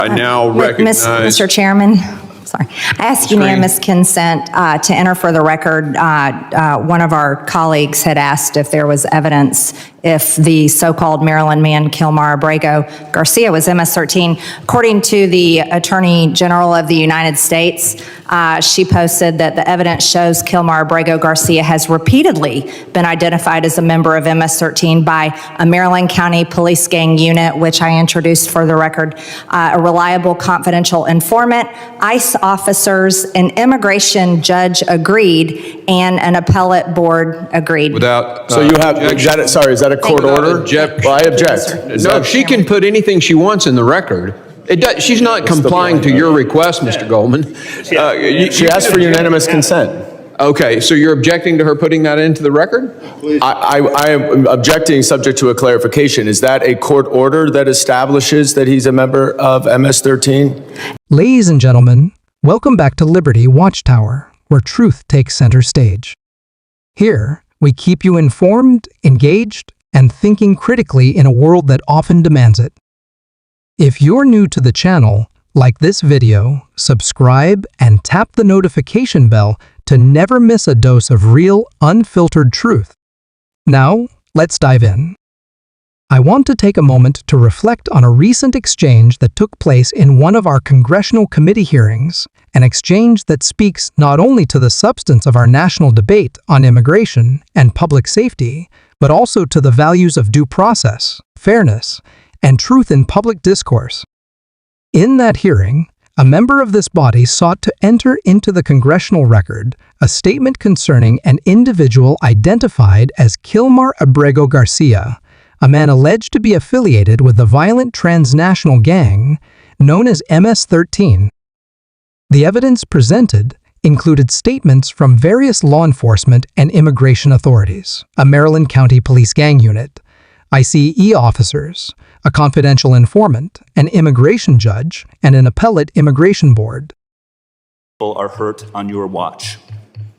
I now recognize... Mr. Chairman, sorry. I ask unanimous consent to enter for the record. One of our colleagues had asked if there was evidence if the so-called Maryland man, Kilmar Abrego Garcia, was MS-13. According to the Attorney General of the United States, she posted that the evidence shows Kilmar Abrego Garcia has repeatedly been identified as a member of MS-13 by a Maryland County Police Gang unit, which I introduced for the record, a reliable confidential informant, ICE officers, an immigration judge agreed, and an appellate board agreed. Without... So you have, is that a court order? Well, I object. No, she can put anything she wants in the record. She's not complying to your request, Mr. Goldman. She asked for unanimous consent. Okay, so you're objecting to her putting that into the record? I am objecting subject to a clarification. Is that a court order that establishes that he's a member of MS-13? Ladies and gentlemen, welcome back to Liberty Watchtower, where truth takes center stage. Here, we keep you informed, engaged, and thinking critically in a world that often demands it. If you're new to the channel, like this video, subscribe, and tap the notification bell to never miss a dose of real, unfiltered truth. Now, let's dive in. I want to take a moment to reflect on a recent exchange that took place in one of our congressional committee hearings, an exchange that speaks not only to the substance of our national debate on immigration and public safety, but also to the values of due process, fairness, and truth in public discourse. In that hearing, a member of this body sought to enter into the congressional record a statement concerning an individual identified as Kilmar Abrego Garcia, a man alleged to be affiliated with the violent transnational gang known as MS-13. The evidence presented included statements from various law enforcement and immigration authorities, a Maryland County Police Gang unit, ICE officers, a confidential informant, an immigration judge, and an appellate immigration board. People are hurt on your watch.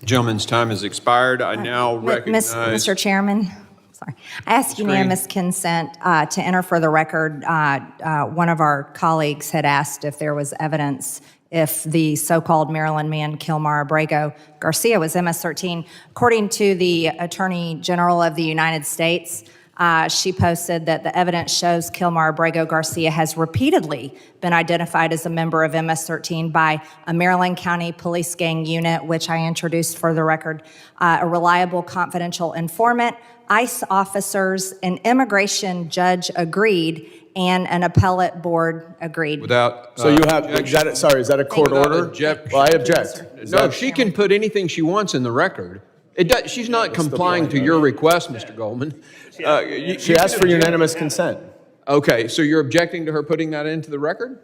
Gentleman's time has expired. I now recognize... Mr. Chairman, sorry. I ask unanimous consent to enter for the record. One of our colleagues had asked if there was evidence if the so-called Maryland man, Kilmar Abrego Garcia, was MS-13. According to the Attorney General of the United States, she posted that the evidence shows Kilmar Abrego Garcia has repeatedly been identified as a member of MS-13 by a Maryland County Police Gang unit, which I introduced for the record, a reliable confidential informant, ICE officers, an immigration judge agreed, and an appellate board agreed. Without... So you have, is that a court order? Objection. Well, I object. No, she can put anything she wants in the record. She's not complying to your request, Mr. Goldman. She asked for unanimous consent. Okay, so you're objecting to her putting that into the record?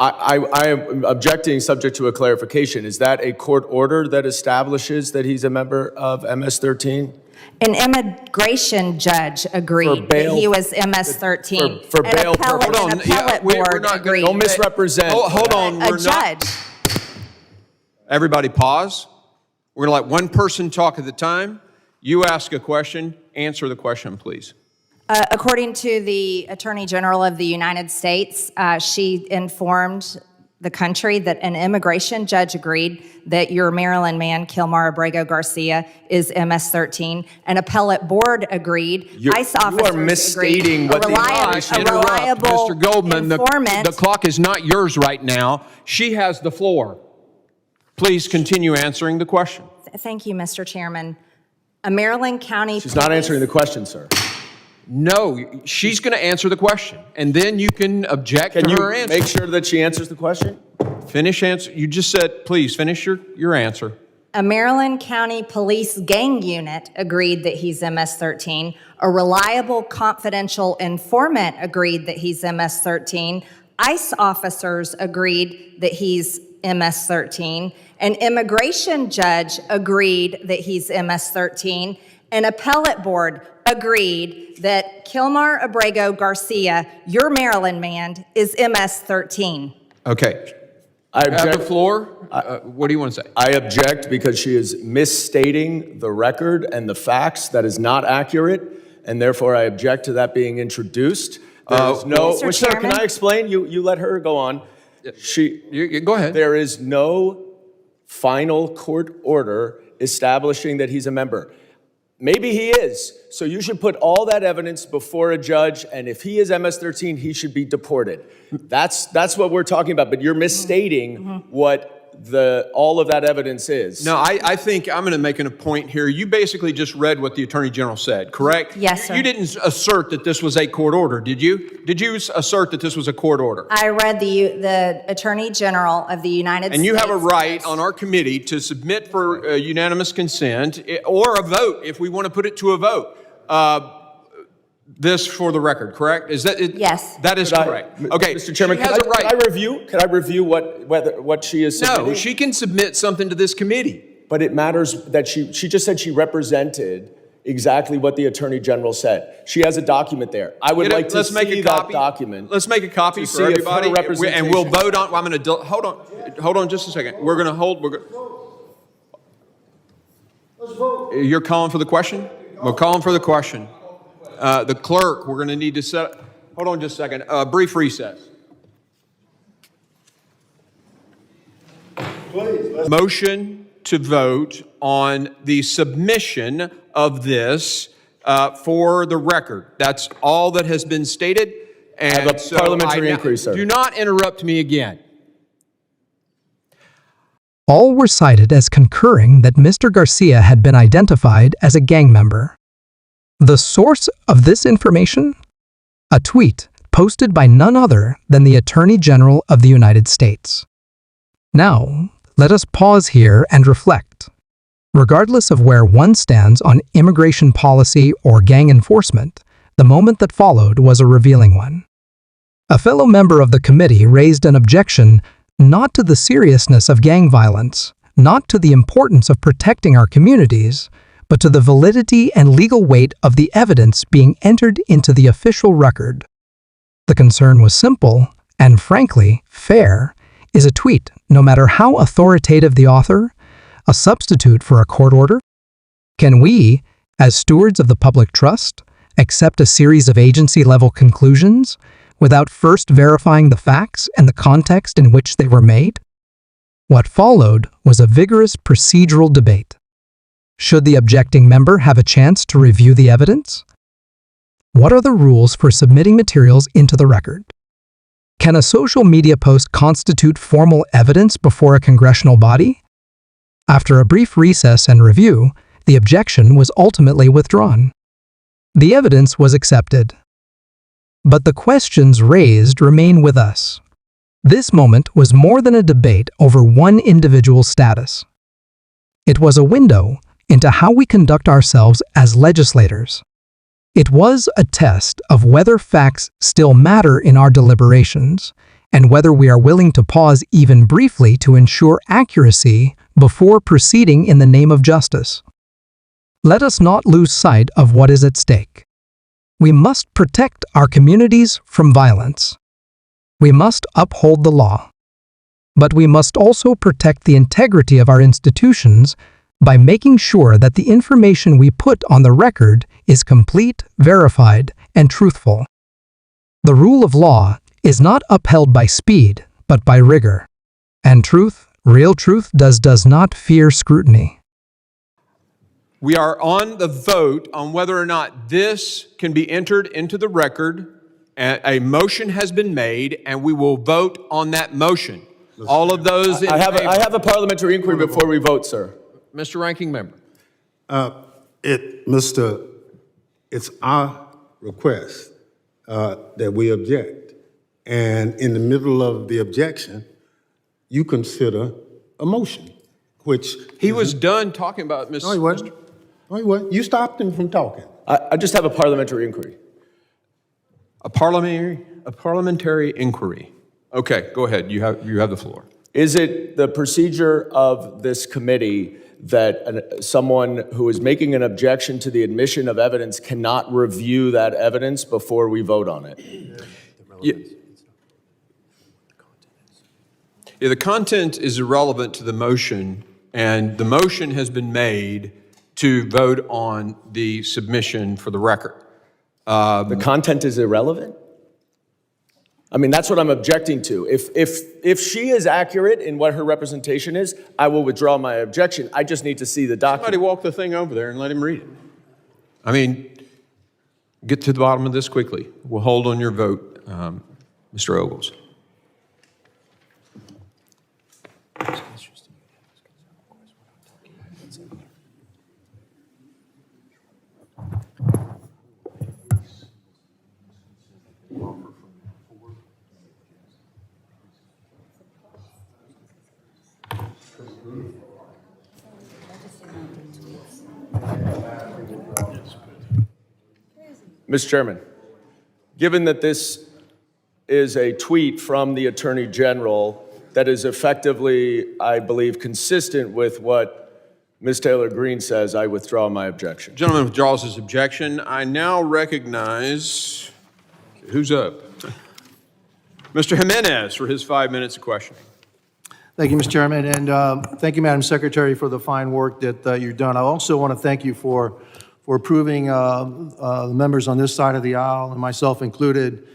I am objecting subject to a clarification. Is that a court order that establishes that he's a member of MS-13? An immigration judge agreed that he was MS-13. For bail purposes. An appellate board agreed. Don't misrepresent. Hold on. A judge. Everybody pause. We're going to let one person talk at a time. You ask a question. Answer the question, please. According to the Attorney General of the United States, she informed the country that an immigration judge agreed that your Maryland man, Kilmar Abrego Garcia, is MS-13. An appellate board agreed. ICE officers you are misstating agreed. What the reliable Mr. Goldman, informant. the clock is not yours right now. She has the floor. Please continue answering the question. Thank you, Mr. Chairman. A Maryland County She's not answering the question, sir. No, she's going to answer the question, and then you can object to her answer. Make sure that she answers the question? Finish answer. You just said, please, finish your answer. A Maryland County Police Gang unit agreed that he's MS-13. A reliable confidential informant agreed that he's MS-13. ICE officers agreed that he's MS-13. An immigration judge agreed that he's MS-13. An appellate board agreed that Kilmar Abrego Garcia, your Maryland man, is MS-13. Okay. I object. Have the floor. What do you want to say? I object because she is misstating the record and the facts. That is not accurate, and therefore I object to that being introduced. There is no... Mr. Sir, can Chairman? I explain? You let her go on. Go ahead. There is no final court order establishing that he's a member. Maybe he is, so you should put all that evidence before a judge, and if he is MS-13, he should be deported. That's what we're talking about, but you're misstating what all of that evidence is. No, I think I'm going to make a point here. You basically just read what the Attorney General said, correct? Yes, sir. You didn't assert that this was a court order, did you? Did you assert that this was a court order? I read the Attorney General of the United States. And you have a right on our committee to submit for unanimous consent or a vote if we want to put it to a vote. This for the record, correct? Is that it? Yes. That is correct. Okay, Mr. Chairman, she has a right. Can I review what she is submitting? No, she can submit something to this committee. But it matters that she just said she represented exactly what the Attorney General said. She has a document there. I would like to see that document. Let's make a copy for see if her everybody, representation- and we'll vote on. I'm going to hold on just a second. We're going to hold. Let's vote. You're calling for the question? We're calling for the question. The clerk, we're going to need to set. Hold on just a second. Brief recess. Please. Motion to vote on the submission of this for the record. That's all that has been stated. And I have a parliamentary inquiry, sir. Do not interrupt me again. All were cited as concurring that Mr. Garcia had been identified as a gang member. The source of this information? A tweet posted by none other than the Attorney General of the United States. Now, let us pause here and reflect. Regardless of where one stands on immigration policy or gang enforcement, the moment that followed was a revealing one. A fellow member of the committee raised an objection not to the seriousness of gang violence, not to the importance of protecting our communities, but to the validity and legal weight of the evidence being entered into the official record. The concern was simple and, frankly, fair. Is a tweet, no matter how authoritative the author, a substitute for a court order? Can we, as stewards of the public trust, accept a series of agency-level conclusions without first verifying the facts and the context in which they were made? What followed was a vigorous procedural debate. Should the objecting member have a chance to review the evidence? What are the rules for submitting materials into the record? Can a social media post constitute formal evidence before a congressional body? After a brief recess and review, the objection was ultimately withdrawn. The evidence was accepted. But the questions raised remain with us. This moment was more than a debate over one individual's status. It was a window into how we conduct ourselves as legislators. It was a test of whether facts still matter in our deliberations and whether we are willing to pause even briefly to ensure accuracy before proceeding in the name of justice. Let us not lose sight of what is at stake. We must protect our communities from violence. We must uphold the law. But we must also protect the integrity of our institutions by making sure that the information we put on the record is complete, verified, and truthful. The rule of law is not upheld by speed, but by rigor. And truth, real truth, does not fear scrutiny. We are on the vote on whether or not this can be entered into the record. A motion has been made, and we will vote on that motion. All of those in favor. I have a parliamentary inquiry before we vote, sir. Mr. Ranking Member. It's our request that we object. And in the middle of the objection, you consider a motion, which... He was done talking about Ms. No, he wasn't. No, he wasn't. You stopped him from talking. I just have a parliamentary inquiry. A parliamentary inquiry. Okay, go ahead. You have the floor. Is it the procedure of this committee that someone who is making an objection to the admission of evidence cannot review that evidence before we vote on it? Yeah, the content is irrelevant to the motion, and the motion has been made to vote on the submission for the record. The content is irrelevant? I mean, that's what I'm objecting to. If she is accurate in what her representation is, I will withdraw my objection. I just need to see the Somebody document. walk the thing over there and let him read it. I mean, get to the bottom of this quickly. We'll hold on your vote, Mr. Ogles. Mr. Chairman, given that this is a tweet from the Attorney General that is effectively, I believe, consistent with what Ms. Taylor Greene says, I withdraw my objection. Gentleman withdraws his objection. I now recognize, who's up? Mr. Jimenez for his 5 minutes of questioning. Thank you, Mr. Chairman, and thank you, Madam Secretary, for the fine work that you've done. I also want to thank you for approving the members on this side of the aisle, and myself included,